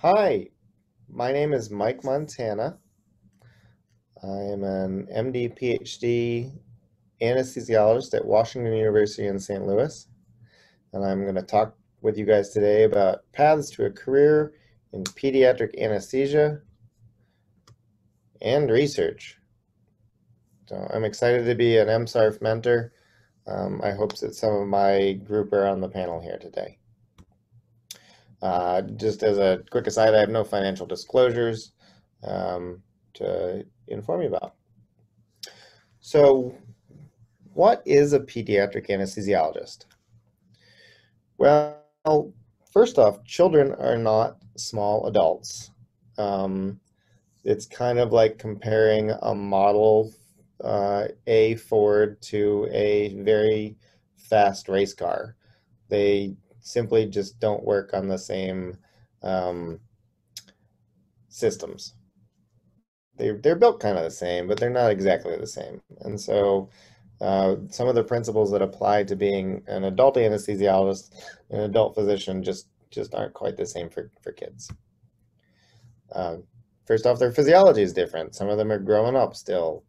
Hi, my name is Mike Montana. I am an MD PhD anesthesiologist at Washington University in St. Louis, and I'm going to talk with you guys today about paths to a career in pediatric anesthesia and research. So I'm excited to be an MSARF mentor. I hope that some of my group are on the panel here today. Just as a quick aside, I have no financial disclosures to inform you about. So, what is a pediatric anesthesiologist? Well, first off, children are not small adults. Um, it's kind of like comparing a model A Ford to a very fast race car. They simply just don't work on the same um, systems. They're built kind of the same, but they're not exactly the same. And so some of the principles that apply to being an adult anesthesiologist, an adult physician, just aren't quite the same for kids. Uh, First off, their physiology is different. Some of them are growing up still.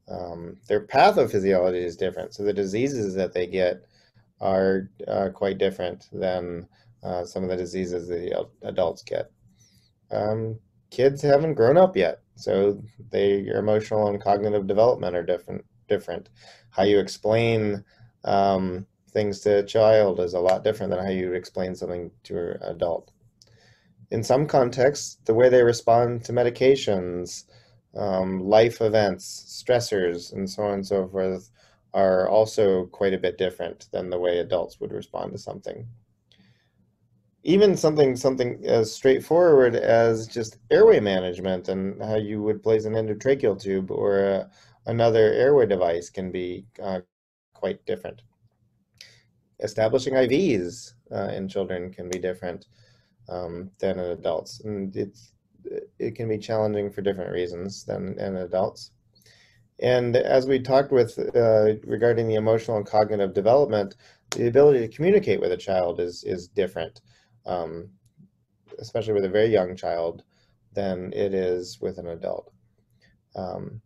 Their pathophysiology is different, so the diseases that they get are quite different than some of the diseases the adults get. Kids haven't grown up yet, so their emotional and cognitive development are different. How you explain things to a child is a lot different than how you explain something to an adult. In some contexts, the way they respond to medications, life events, stressors, and so on and so forth are also quite a bit different than the way adults would respond to something. Even something as straightforward as just airway management and how you would place an endotracheal tube or another airway device can be quite different. Establishing IVs in children can be different than in adults, and it can be challenging for different reasons than in adults. And as we talked with regarding the emotional and cognitive development, the ability to communicate with a child is different, especially with a very young child, than it is with an adult.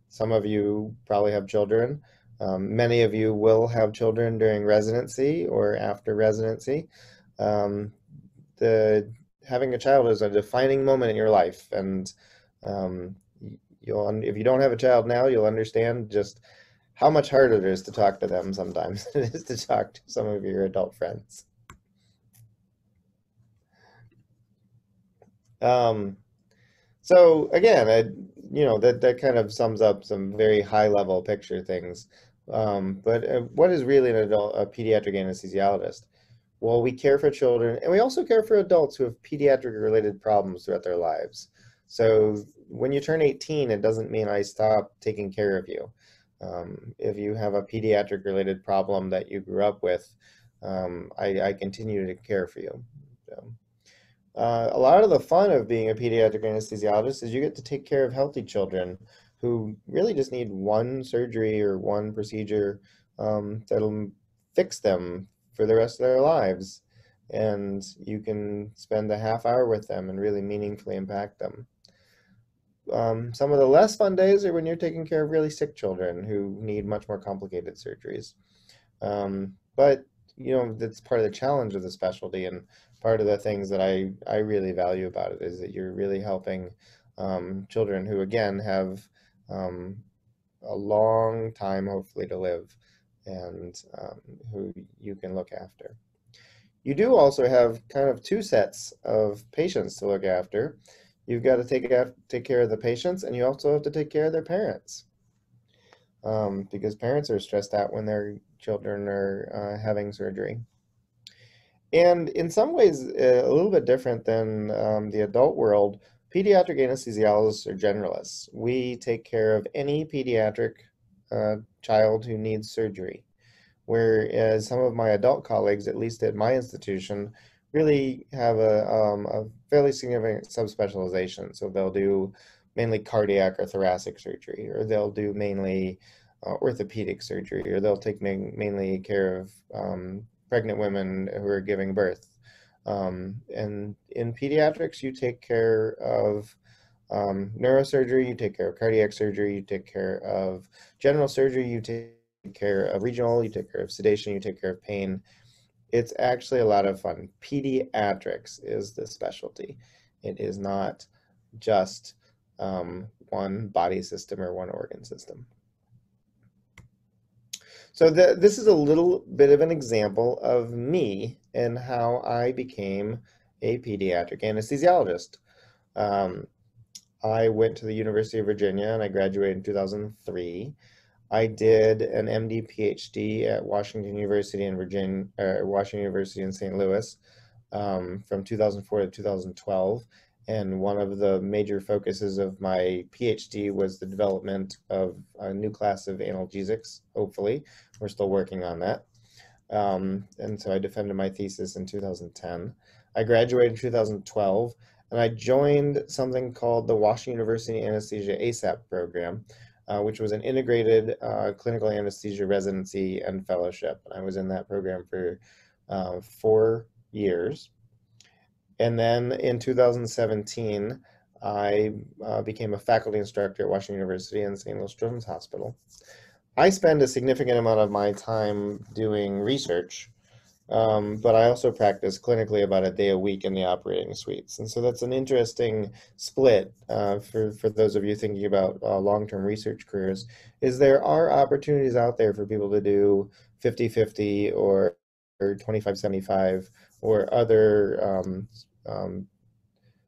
Some of you probably have children. Many of you will have children during residency or after residency. The having a child is a defining moment in your life, and if you don't have a child now, you'll understand just how much harder it is to talk to them sometimes than it is to talk to some of your adult friends. Um, so again, that kind of sums up some very high level picture things. But what is really a pediatric anesthesiologist? Well, we care for children, and we also care for adults who have pediatric related problems throughout their lives. So when you turn 18, it doesn't mean I stop taking care of you. If you have a pediatric related problem that you grew up with, I continue to care for you. So, a lot of the fun of being a pediatric anesthesiologist is you get to take care of healthy children who really just need one surgery or one procedure that'll fix them for the rest of their lives. And you can spend a half hour with them and really meaningfully impact them. Some of the less fun days are when you're taking care of really sick children who need much more complicated surgeries. But that's part of the challenge of the specialty, and part of the things that I really value about it is that you're really helping children who, again, have a long time, hopefully, to live, and who you can look after. You do also have kind of two sets of patients to look after. You've got to take care of the patients, and you also have to take care of their parents. Because parents are stressed out when their children are having surgery. And in some ways, a little bit different than the adult world, pediatric anesthesiologists are generalists. We take care of any pediatric child who needs surgery, whereas some of my adult colleagues, at least at my institution, really have a fairly significant subspecialization. So they'll do mainly cardiac or thoracic surgery, or they'll do mainly orthopedic surgery, or they'll take mainly care of pregnant women who are giving birth. And in pediatrics, you take care of neurosurgery, you take care of cardiac surgery, you take care of general surgery, you take care of regional, you take care of sedation, you take care of pain. It's actually a lot of fun. Pediatrics is the specialty. It is not just one body system or one organ system. So this is a little bit of an example of me and how I became a pediatric anesthesiologist. Um, I went to the University of Virginia and I graduated in 2003. I did an MD PhD at Washington University in Virginia, Washington University in St. Louis, from 2004 to 2012. And one of the major focuses of my PhD was the development of a new class of analgesics, hopefully. We're still working on that. And so I defended my thesis in 2010. I graduated in 2012, and I joined something called the Washington University Anesthesia ASAP program, which was an integrated clinical anesthesia residency and fellowship. And I was in that program for 4 years. And then in 2017, I became a faculty instructor at Washington University and St. Louis Children's Hospital. I spend a significant amount of my time doing research, but I also practice clinically about a day a week in the operating suites. And so that's an interesting split for those of you thinking about long-term research careers, is there are opportunities out there for people to do 50-50 or 25-75 or other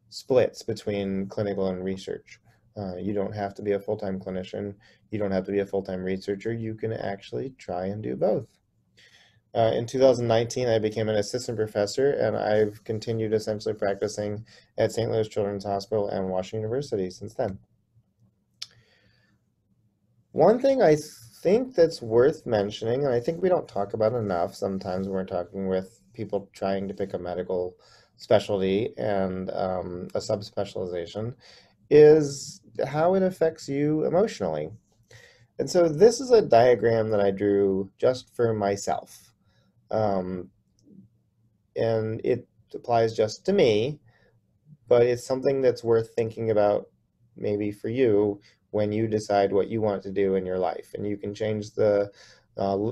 splits between clinical and research. You don't have to be a full-time clinician. You don't have to be a full-time researcher. You can actually try and do both. In 2019, I became an assistant professor, and I've continued essentially practicing at St. Louis Children's Hospital and Washington University since then. One thing I think that's worth mentioning, and I think we don't talk about enough sometimes when we're talking with people trying to pick a medical specialty and a subspecialization, is how it affects you emotionally. And so this is a diagram that I drew just for myself. And it applies just to me, but it's something that's worth thinking about maybe for you when you decide what you want to do in your life. And you can change the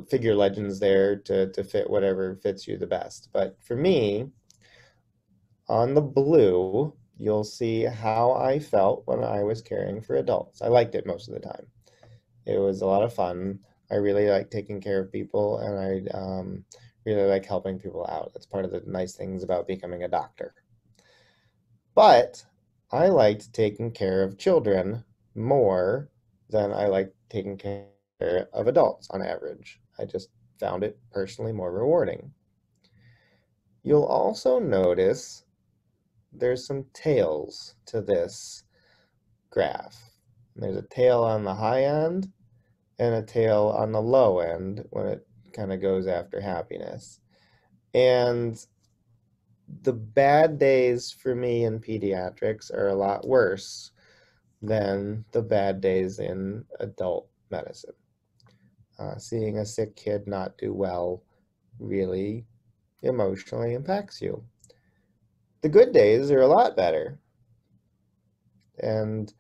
figure legends there to fit whatever fits you the best. But for me, on the blue, you'll see how I felt when I was caring for adults. I liked it most of the time. It was a lot of fun. I really like taking care of people, and I really like helping people out. That's part of the nice things about becoming a doctor. But I liked taking care of children more than I liked taking care of adults on average. I just found it personally more rewarding. You'll also notice there's some tails to this graph. There's a tail on the high end and a tail on the low end when it kind of goes after happiness. And the bad days for me in pediatrics are a lot worse than the bad days in adult medicine. Seeing a sick kid not do well really emotionally impacts you. The good days are a lot better. And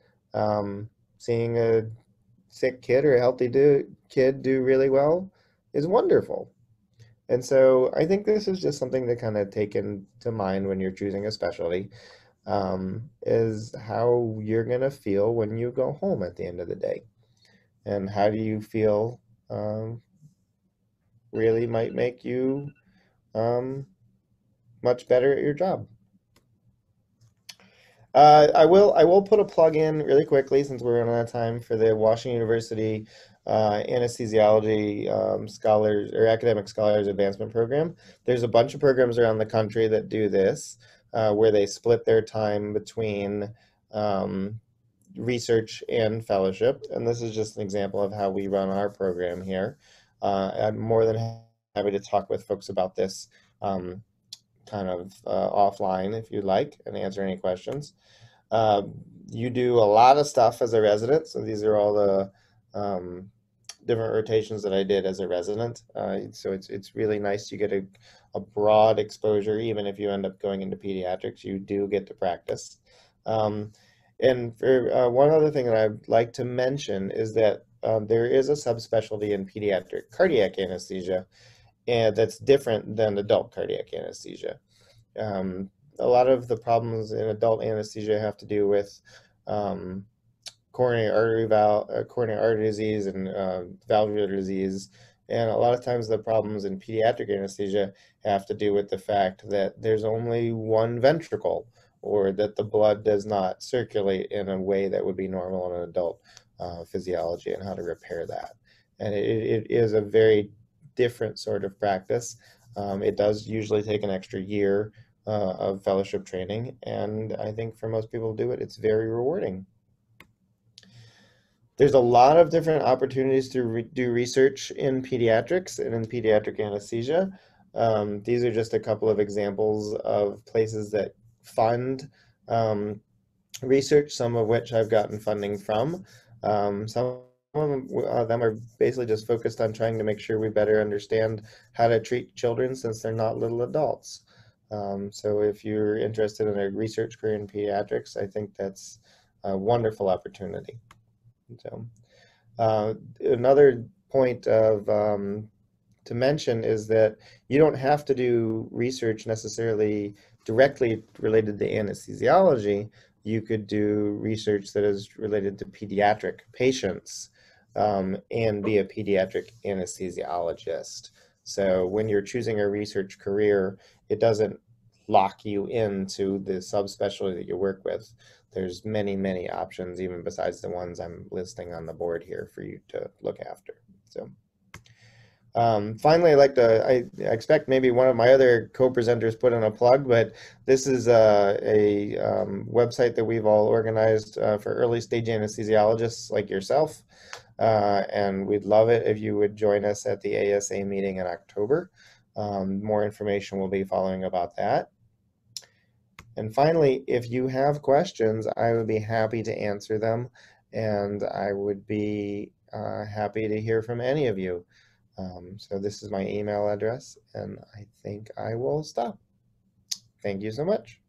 seeing a sick kid or a healthy kid do really well is wonderful. And so I think this is just something to kind of take into mind when you're choosing a specialty, is how you're going to feel when you go home at the end of the day. And how do you feel really might make you much better at your job. I will put a plug in really quickly since we're running out of time for the Washington University Anesthesiology Scholars or Academic Scholars Advancement Program. There's a bunch of programs around the country that do this, where they split their time between research and fellowship. And this is just an example of how we run our program here. I'm more than happy to talk with folks about this kind of offline if you'd like and answer any questions. You do a lot of stuff as a resident, so these are all different rotations that I did as a resident. So it's really nice. You get a broad exposure, even if you end up going into pediatrics, you do get to practice. Um, and for one other thing that I'd like to mention is that there is a subspecialty in pediatric cardiac anesthesia, and that's different than adult cardiac anesthesia. Um, a lot of the problems in adult anesthesia have to do with um, coronary artery disease and valvular disease. And a lot of times the problems in pediatric anesthesia have to do with the fact that there's only one ventricle, or that the blood does not circulate in a way that would be normal in an adult physiology, and how to repair that. And it is a very different sort of practice. It does usually take an extra year of fellowship training, and I think for most people who do it, it's very rewarding. There's a lot of different opportunities to do research in pediatrics and in pediatric anesthesia. These are just a couple of examples of places that fund research, some of which I've gotten funding from. Some of them are basically just focused on trying to make sure we better understand how to treat children since they're not little adults. So if you're interested in a research career in pediatrics, I think that's a wonderful opportunity. So another point of to mention is that you don't have to do research necessarily directly related to anesthesiology. You could do research that is related to pediatric patients and be a pediatric anesthesiologist. So when you're choosing a research career, it doesn't lock you into the subspecialty that you work with. There's many, many options, even besides the ones I'm listing on the board here for you to look after. So finally, I expect maybe one of my other co-presenters put in a plug, but this is a website that we've all organized for early stage anesthesiologists like yourself. And we'd love it if you would join us at the ASA meeting in October. More information will be following about that. And finally, if you have questions, I would be happy to answer them, and I would be happy to hear from any of you. So this is my email address, and I think I will stop. Thank you so much.